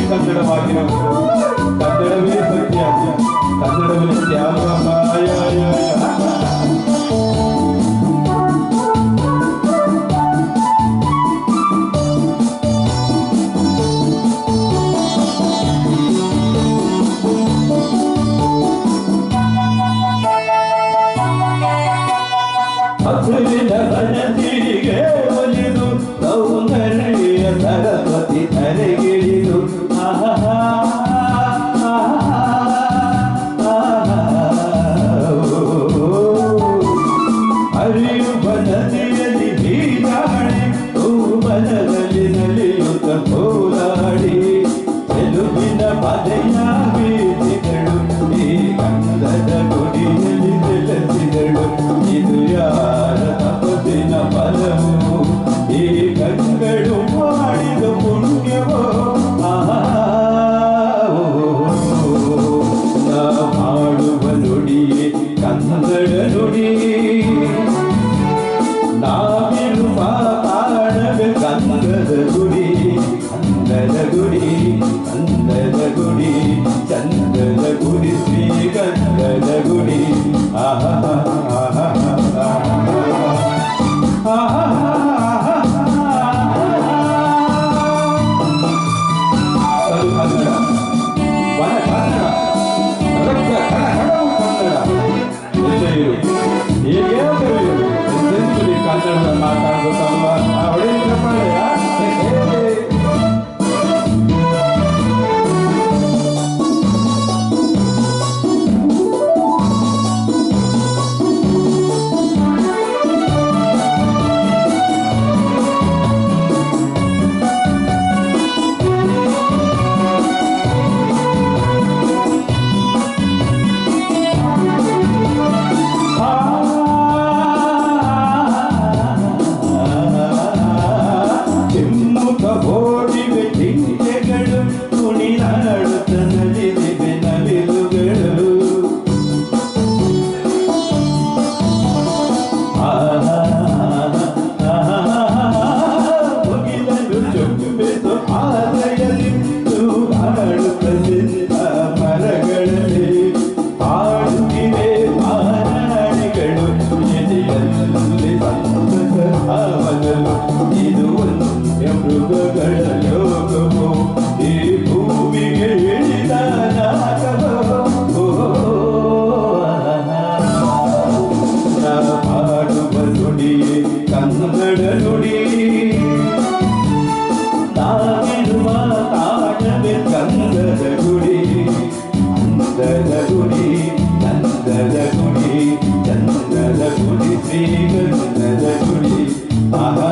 ಕನ್ನಡವಾಗಿರಬೇಕು. ಕನ್ನಡವೇ ಸತ್ಯ, ಕನ್ನಡವೇ ತ್ಯಾಗ ಮಾಯ. ಹಸುವಿನ ಗಣತಿಗೆ ಒಲಿದು ಸೌಂದರ್ಯ ಸರಸ್ವತಿ ತಲೆಗಿಳಿದು ಹರಿಯುವ ನದಿಯಲ್ಲಿ ಬೀಜಾಡಿ ಮನದಲ್ಲಿ ನಲಿಯುತ್ತ ಹೋರಾಡಿ ಚೆಲುವಿನ ಪದೆಯ ಬೀಸಿದಳು ಈ ಗಂಧದ ಗುಡಿಯಲ್ಲಿ ನೆಲೆಸಿದಳು. ಇದು ಯಾರ ತಪಸ್ಸಿನ ಫಲವು, ಈ ಕಣ್ಗಳು ಮಾಡಿದ ಪುಣ್ಯವೋ. ನಾ ಮಾಡುವ ನುಡಿಯೇ ಕನ್ನಡ ನುಡಿ, ನಾವಿರುವ ಕಾಣವೇ ಗಂಧದ ಗುಡಿ. ಅಂದದ ಗುಡಿ, ಅಂದದ ಗುಡಿ, ಚಂದದ ಗುಡಿ, ಶ್ರೀ ಗಂಧದ ಗುಡಿ. ಆಹಾ ಕನ್ನಡ ಮಾತಾಡಬೇಕಲ್ವ? ಓಡಿವೆ ಜಿಂಕೆಗಳು ಕುಣಿದಾಡುತ್ತ ನಲಿದಿವೆ ನವಿಲುಗಳು. ಮುಗಿಲಲು ಚುಂಬಿಸು ಆಲಯಲ್ಲಿ ತೂಗಾಡುತ್ತ ನಿಂತ ಮರಗಳಲ್ಲಿ ಹಾಡುತ್ತಿವೆ ಮಾರಾಣಿಗಳು ಎದೆಯಲ್ಲಿ ಸಂತಸ ಭಾವನಲು. ಇದು ಮೃಗಗಳ ಲೋಕವು, ಈ ಭೂಮಿಗೆ ಇಳಿದ ನಾಟಕವು. ಹಾಡುವ ನುಡಿಯೇ ಕನ್ನಡ ನುಡಿ, ನಾವಿರುವ ತಾಣವೇ ಗಂಧದ ಗುಡಿ. ಅಂದದ ಗುಡಿ, ನಂದದ ಗುಡಿ, ಚಂದದ ಗುಡಿ, ಶ್ರೀ ಗಂಧದ ಗುಡಿ. ಆಹಾ